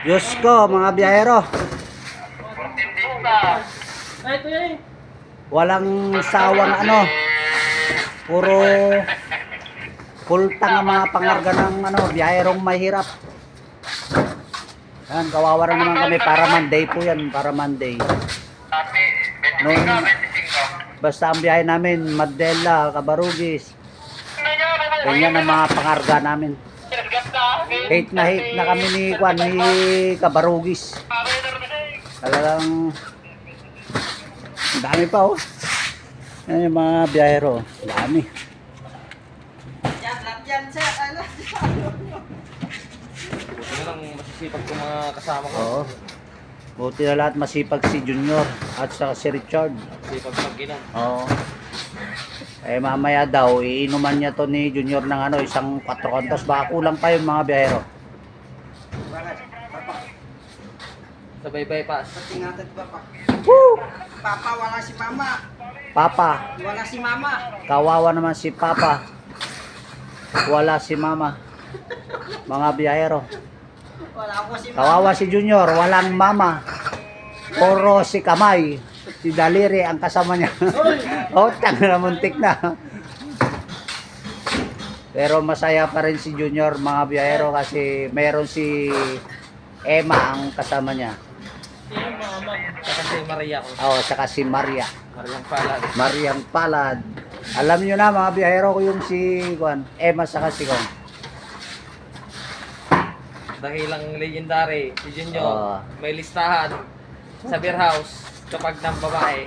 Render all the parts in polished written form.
Diyos ko, mga biyahero. Walang sawang ano. Puro pultang ang mga pangarga ng ano, biyaherong mahirap. Yan, kawawa na naman kami para Monday po yan, para Monday. Nung, basta ang biyahe namin, Madela, Cabarugis. Ganyan ang mga pangarga namin. Hate na kami ni Juan, ni Cabarugis. Talagang dami pa oh. Yan yung mga biyahero, dami. Yan, sir. Ano? Buti na lang masisipag ko mga kasama ko. Oo. Buti na lahat masipag si Junior at saka si Richard. Sipag mag-inom. Oo. Eh mamaya daw, iinuman niya to ni Junior ng ano, isang 4 kantos. Baka kulang pa yung mga biyahero. Bakit? Papa. Sa bypass. Patingatan ko pa. Woo! Papa, wala si mama. Papa, Wala si mama. kawawa naman si Papa. Wala si Mama. Mga biyahero. Wala ako si mama. Kawawa si Junior, walang mama. Puro si kamay. Si daliri ang kasama niya. Oh, tanga na muntik na. Pero masaya pa rin si Junior, mga biyahero, kasi meron si Emma ang kasama niya. Saka si Maria ko. Oh, saka si Maria. Mariang Palad. Mariang Palad. Alam niyo na mga biyahero ko yung si Juan, Emma saka si Juan. Dahilang legendary. Si Junior. Oo. May listahan sa beer house kapag ng babae.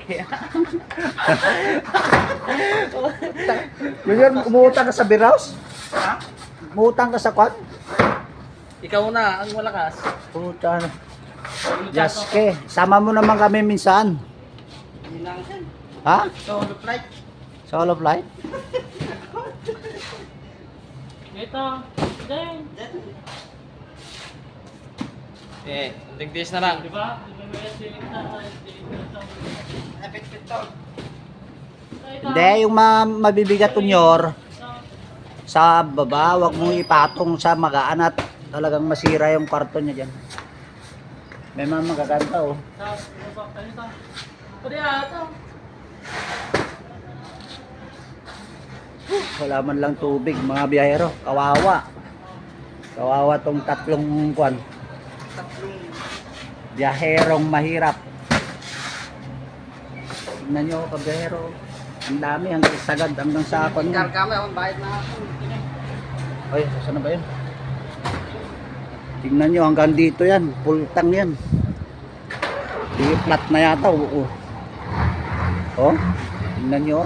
Junior, umuutang ka sa beer house? Ha? Umuutang ka sa Juan? Ikaw na ang malakas. Puta na. Jaske, sama mo naman kami minsan. Yun lang yan. Ha? Solo flight. Solo flight? Ito, dahil, Tigtis na lang. di ba? Di ba may siling na, Napit-pit to. Hindi, yung mabibigat Junior, sa baba, wag mong ipatong sa magaan at talagang masira yung karton niya dyan. May mga magaganda oh. ano ito? Pwede ito. Wala man lang tubig, mga biyahero. Kawawa. Kawawa tong tatlong kwan. Tatlong. Biyaherong mahirap. Tignan nyo, kabiyahero. Ang dami, hanggang sagad, hanggang sa kwan. Car kami, ang bayad na ako. Ay, saan na ba yun? Tignan nyo, hanggang dito yan. Pultang yan. Di flat na yata. Oo. Oh, tignan nyo.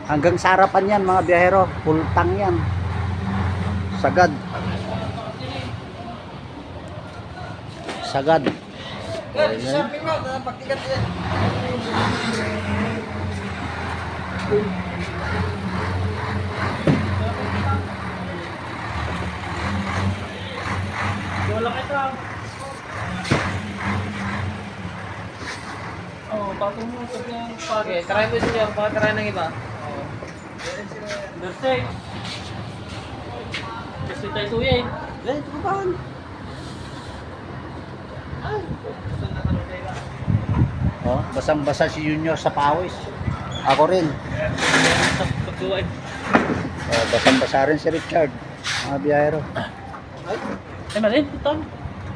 Hanggang sa harapan yan, mga biyahero. Pultang yan. Sagad. Sagad. Yan, shopping mo. Pagtigat yan. Wala ito. Oh, patong mo ito yung Okay, try mo Junior. Baka try ng iba. Bersek. Kasi tayo suyin. Yan, ito ba? Oh, basang-basa si Junior sa pawis. Ako rin. Sa pagduwain. Oh, basang-basa rin si Richard. Mga biyahero. Ay, malin. Ito.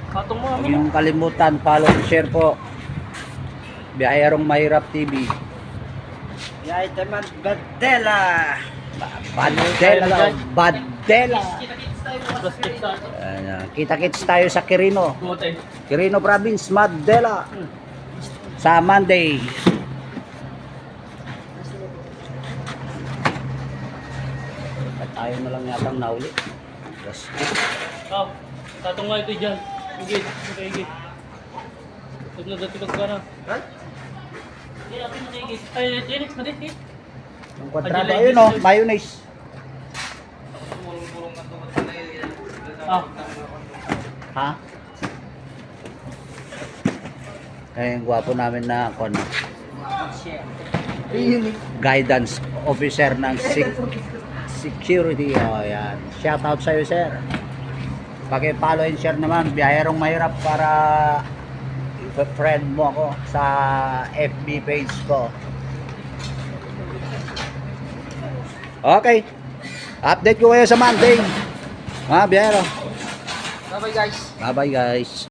Patong mo Huwag kami. niyong kalimutan, follow and share po. Biyaherong Mahirap TV. Yan, ito man. Badela. Badela. Badela. Plastic sa ito. Ayan, kita-kits tayo sa Quirino. Kumotay. Quirino Province, Madela. Sa Monday. At tayo na lang yatang nauli. Yes. Oh, tatong nga ito dyan. Higit. Ito higit. Huwag na dati ka na. Right? Hindi, akin na higit. Ay, Eric, madit. Ang kwadrado, ayun o, mayonnaise. Ah, Ha? Ay, ang gwapo namin na guidance officer ng security. Oh, yan. Shout out sa'yo, sir. Paki-follow and share naman, Biyahirong Mahirap, para friend mo ako sa FB page ko. Okay. Update ko kayo sa Monday. Ha, Biyahero. Bye-bye guys. Bye-bye guys.